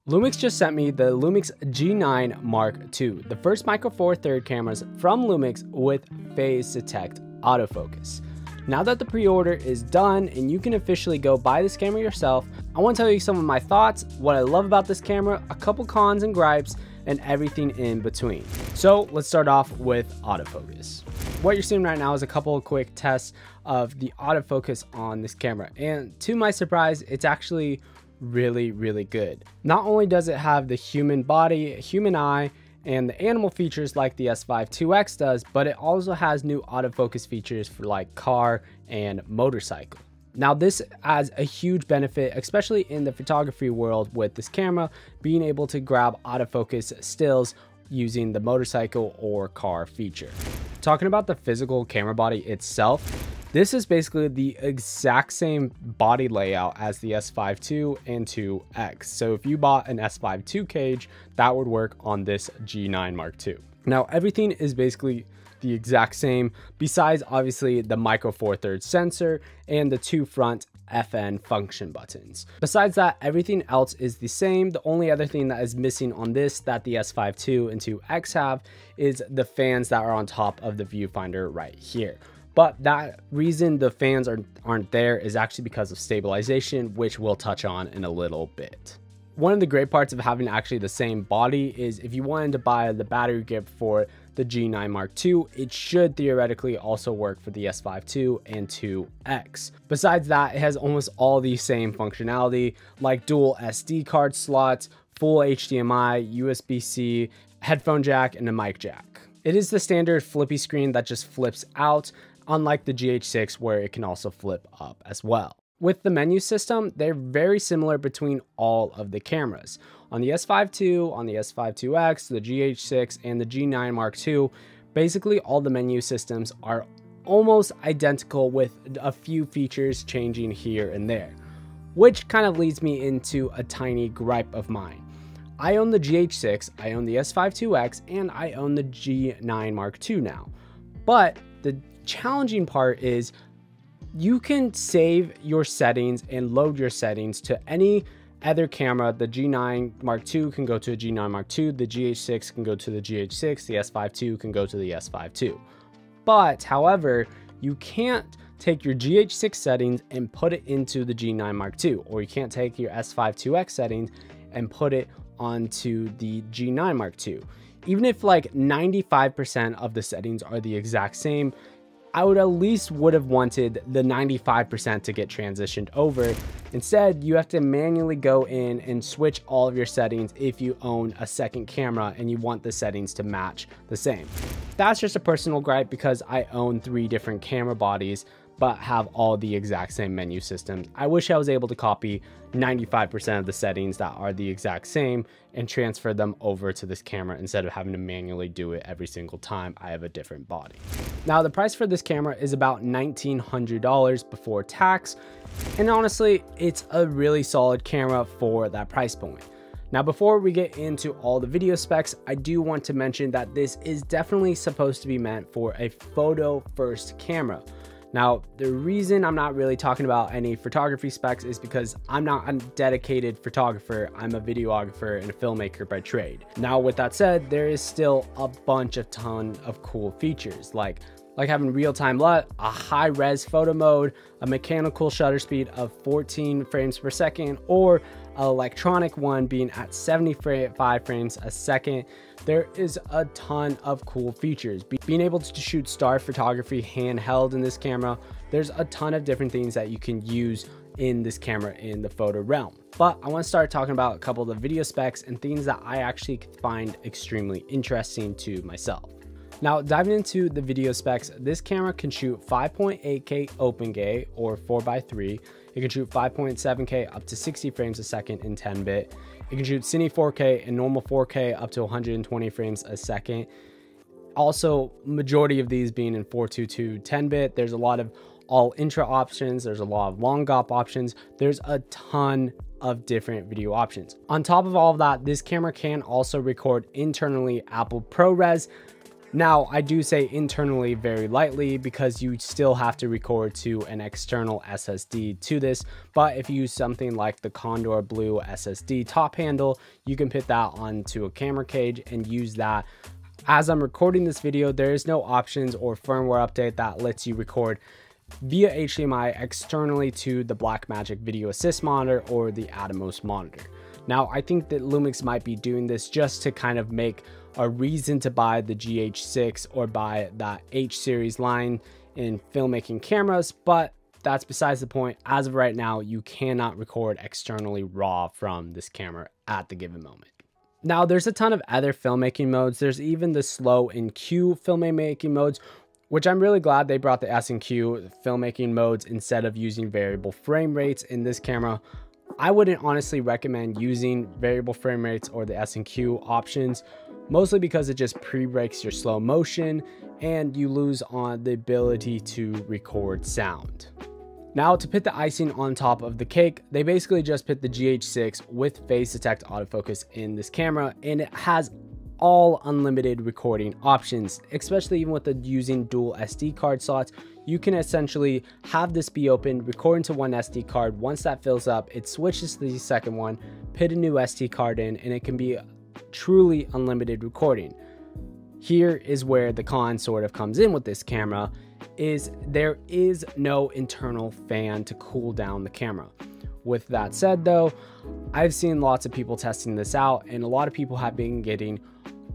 Lumix just sent me the Lumix G9 Mark II, the first Micro Four Third cameras from Lumix with phase detect autofocus. Now that the pre-order is done and you can officially go buy this camera yourself, I want to tell you some of my thoughts, what I love about this camera, a couple cons and gripes, and everything in between. So let's start off with autofocus. What you're seeing right now is a couple of quick tests of the autofocus on this camera, and to my surprise, it's actually really good. Not only does it have the human body, human eye, and the animal features like the S5 IIX does, but it also has new autofocus features for like car and motorcycle. Now this adds a huge benefit, especially in the photography world, with this camera being able to grab autofocus stills using the motorcycle or car feature. Talking about the physical camera body itself, this is basically the exact same body layout as the S5 II and IIX. So if you bought an S5 II cage, that would work on this G9 Mark II. Now everything is basically the exact same, besides obviously the Micro Four Thirds sensor and the two front FN function buttons. Besides that, everything else is the same. The only other thing that is missing on this that the S5 II and IIX have is the fans that are on top of the viewfinder right here. But that reason the fans aren't there is actually because of stabilization, which we'll touch on in a little bit. One of the great parts of having actually the same body is if you wanted to buy the battery grip for the G9 Mark II, it should theoretically also work for the S5 II and IIX. Besides that, it has almost all the same functionality like dual SD card slots, full HDMI, USB-C, headphone jack, and a mic jack. It is the standard flippy screen that just flips out, unlike the GH6 where it can also flip up as well. With the menu system, they're very similar between all of the cameras. On the S5 II, on the S5 IIX, the GH6, and the G9 Mark II, basically all the menu systems are almost identical with a few features changing here and there, which kind of leads me into a tiny gripe of mine. I own the GH6, I own the S5 IIX, and I own the G9 Mark II now. But the challenging part is you can save your settings and load your settings to any other camera. The G9 Mark II can go to a G9 Mark II, the GH6 can go to the GH6, the S5 II can go to the S5 II. But however, you can't take your GH6 settings and put it into the G9 Mark II, or you can't take your S5 IIX settings and put it onto the G9 Mark II. Even if like 95% of the settings are the exact same, I would have wanted the 95% to get transitioned over. Instead, you have to manually go in and switch all of your settings if you own a second camera and you want the settings to match the same. That's just a personal gripe because I own 3 different camera bodies but have all the exact same menu systems. I wish I was able to copy 95% of the settings that are the exact same and transfer them over to this camera instead of having to manually do it every single time I have a different body. Now the price for this camera is about $1,900 before tax, and honestly, it's a really solid camera for that price point. Now before we get into all the video specs, I do want to mention that this is definitely supposed to be meant for a photo first camera. Now, the reason I'm not really talking about any photography specs is because I'm not a dedicated photographer. I'm a videographer and a filmmaker by trade. Now, with that said, there is still a ton of cool features like having real-time Lut, a high-res photo mode, a mechanical shutter speed of 14 frames per second, or an electronic one being at 75 frames a second. There is a ton of cool features. Being able to shoot star photography handheld in this camera, there's a ton of different things that you can use in this camera in the photo realm. But I want to start talking about a couple of the video specs and things that I actually find extremely interesting to myself. Now, diving into the video specs, this camera can shoot 5.8K OpenGay or 4:3. It can shoot 5.7K up to 60 frames a second in 10-bit. It can shoot Cine 4K and normal 4K up to 120 frames a second. Also, majority of these being in 422 10-bit. There's a lot of all intra options. There's a lot of long GOP options. There's a ton of different video options. On top of all of that, this camera can also record internally Apple ProRes. Now, I do say internally very lightly because you still have to record to an external SSD to this, but if you use something like the Condor Blue SSD top handle, you can put that onto a camera cage and use that. As I'm recording this video, there is no options or firmware update that lets you record via HDMI externally to the Blackmagic Video Assist monitor or the Atomos monitor. Now, I think that Lumix might be doing this just to kind of make a reason to buy the GH6 or buy that H series line in filmmaking cameras, but that's besides the point. As of right now, you cannot record externally raw from this camera at the given moment. Now, there's a ton of other filmmaking modes. There's even the slow and Q filmmaking modes, which I'm really glad they brought the S and Q filmmaking modes instead of using variable frame rates in this camera. I wouldn't honestly recommend using variable frame rates or the S and Q options, mostly because it just pre-breaks your slow motion and you lose on the ability to record sound. Now, to put the icing on top of the cake, they basically just put the GH6 with phase detect autofocus in this camera, and it has all unlimited recording options, especially even with the using dual SD card slots. You can essentially have this be open, record into one SD card. Once that fills up, it switches to the second one, put a new SD card in, and it can be truly unlimited recording. Here is where the con sort of comes in with this camera, is there is no internal fan to cool down the camera. With that said though, I've seen lots of people testing this out, and a lot of people have been getting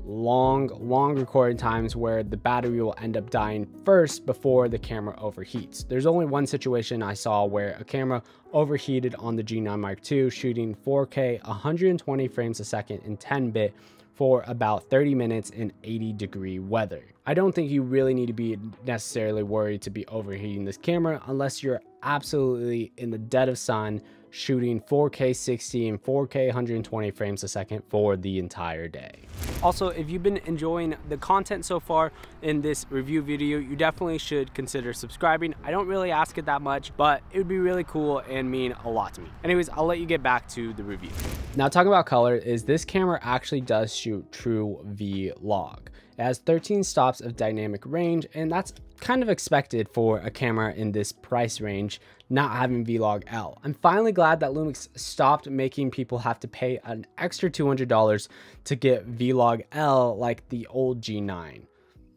long recording times where the battery will end up dying first before the camera overheats. There's only one situation I saw where a camera overheated on the G9 Mark II shooting 4K 120 frames a second in 10-bit for about 30 minutes in 80-degree weather. I don't think you really need to be necessarily worried to be overheating this camera unless you're absolutely in the dead of sun shooting 4K 60 and 4K 120 frames a second for the entire day. Also, if you've been enjoying the content so far in this review video, you definitely should consider subscribing. I don't really ask it that much, but it would be really cool and mean a lot to me. Anyways, I'll let you get back to the review. Now, talking about color, is this camera actually does shoot true V-Log. It has 13 stops of dynamic range, and that's kind of expected for a camera in this price range, not having V-Log L. I'm finally glad that Lumix stopped making people have to pay an extra $200 to get V-Log L like the old G9.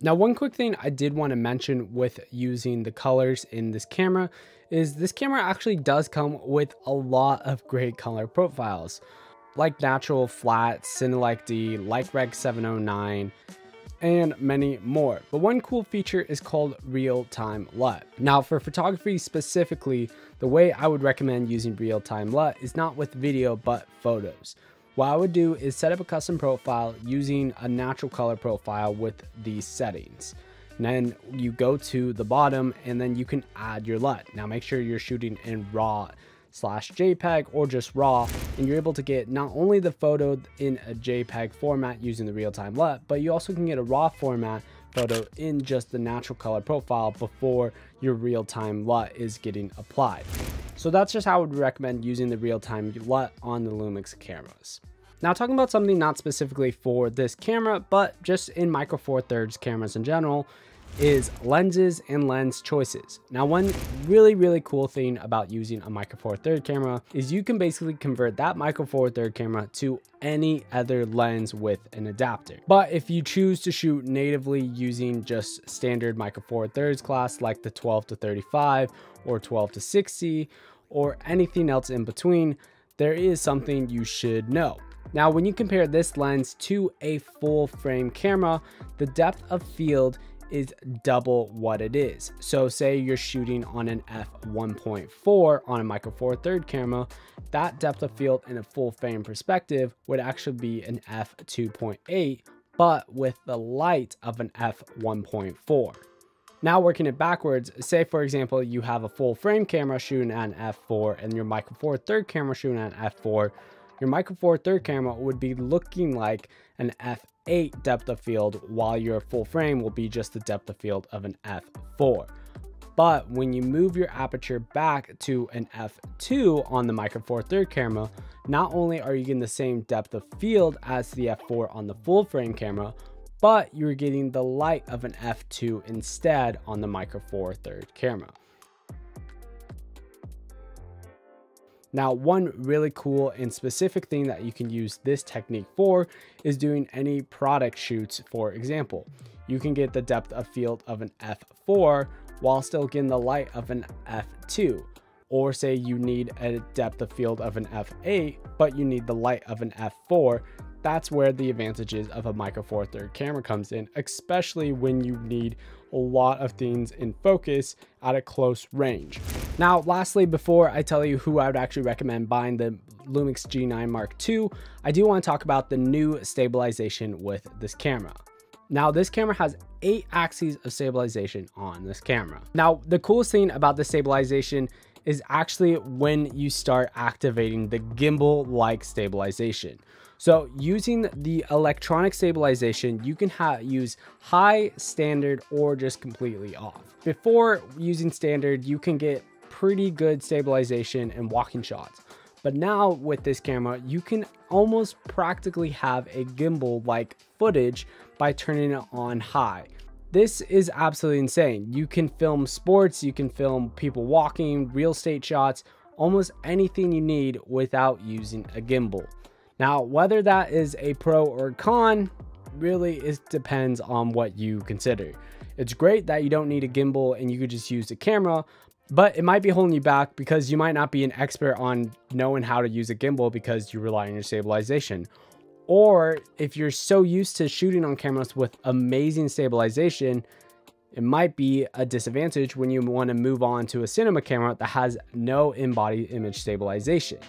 Now, one quick thing I did want to mention with using the colors in this camera is this camera actually does come with a lot of great color profiles, like natural, flat, Cinelike D, like Reg 709, and many more. But one cool feature is called real-time LUT. Now, for photography specifically, the way I would recommend using real-time LUT is not with video but photos. What I would do is set up a custom profile using a natural color profile with these settings. And then you go to the bottom and then you can add your LUT. Now make sure you're shooting in RAW/JPEG or just RAW, and you're able to get not only the photo in a JPEG format using the real-time LUT, but you also can get a RAW format photo in just the natural color profile before your real-time LUT is getting applied. So that's just how I would recommend using the real-time LUT on the Lumix cameras. Now, talking about something not specifically for this camera, but just in Micro Four Thirds cameras in general, is lenses and lens choices. Now, one really cool thing about using a Micro Four Thirds camera is you can basically convert that Micro Four Thirds camera to any other lens with an adapter. But if you choose to shoot natively using just standard Micro Four Thirds class like the 12-35 or 12-60 or anything else in between, there is something you should know. Now, when you compare this lens to a full frame camera, the depth of field is double what it is. So say you're shooting on an f1.4 on a Micro Four Thirds camera, that depth of field in a full frame perspective would actually be an f2.8, but with the light of an f1.4. Now, working it backwards, say for example you have a full frame camera shooting at an f4 and your Micro Four Thirds camera shooting at an f4, your Micro Four Thirds camera would be looking like an f8 depth of field, while your full frame will be just the depth of field of an f4. But when you move your aperture back to an f2 on the Micro Four Thirds camera, not only are you getting the same depth of field as the f4 on the full frame camera, but you're getting the light of an f2 instead on the Micro Four Third camera. Now, one really cool and specific thing that you can use this technique for is doing any product shoots. For example, you can get the depth of field of an f4 while still getting the light of an f2. Or say you need a depth of field of an f8, but you need the light of an f4. That's where the advantages of a Micro Four Third camera comes in, especially when you need a lot of things in focus at a close range. Now, lastly, before I tell you who I would actually recommend buying the Lumix G9 Mark II, I do want to talk about the new stabilization with this camera. Now, this camera has 8 axes of stabilization on this camera. Now, the coolest thing about the stabilization is actually when you start activating the gimbal-like stabilization. So using the electronic stabilization, you can use high, standard, or just completely off. Before using standard, you can get pretty good stabilization and walking shots. But now with this camera, you can almost practically have a gimbal-like footage by turning it on high. This is absolutely insane. You can film sports, you can film people walking, real estate shots, almost anything you need without using a gimbal. Now, whether that is a pro or a con, really it depends on what you consider. It's great that you don't need a gimbal and you could just use a camera, but it might be holding you back because you might not be an expert on knowing how to use a gimbal because you rely on your stabilization. Or if you're so used to shooting on cameras with amazing stabilization, it might be a disadvantage when you want to move on to a cinema camera that has no in-body image stabilization.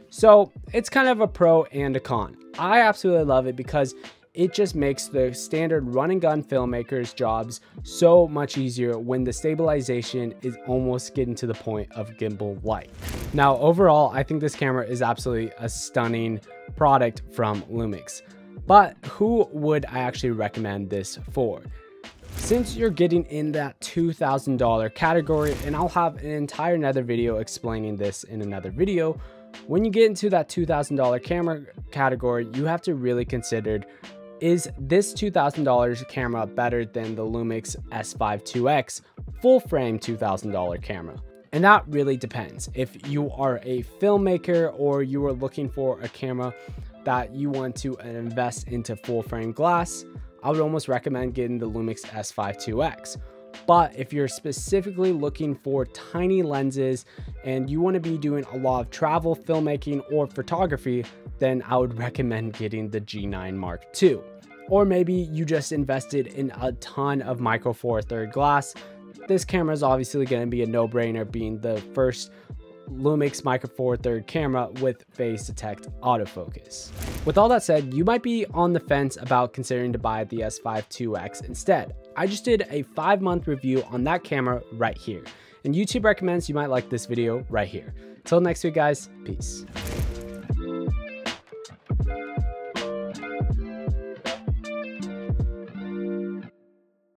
So it's kind of a pro and a con. I absolutely love it because it just makes the standard run and gun filmmakers' jobs so much easier when the stabilization is almost getting to the point of gimbal-like. Now, overall, I think this camera is absolutely a stunning product from Lumix. But who would I actually recommend this for? Since you're getting in that $2,000 category, and I'll have an entire another video explaining this in another video, when you get into that $2,000 camera category, you have to really consider, is this $2,000 camera better than the Lumix S5 2X full frame $2,000 camera? And that really depends. If you are a filmmaker or you are looking for a camera that you want to invest into full frame glass, I would almost recommend getting the Lumix S5 2X. But if you're specifically looking for tiny lenses and you want to be doing a lot of travel filmmaking or photography, then I would recommend getting the G9 Mark II. Or maybe you just invested in a ton of Micro Four Third glass. This camera is obviously going to be a no-brainer, being the first Lumix Micro Four Third camera with phase detect autofocus. With all that said, you might be on the fence about considering to buy the S5 2X instead. I just did a 5-month review on that camera right here, and YouTube recommends you might like this video right here. Till next week, guys, peace.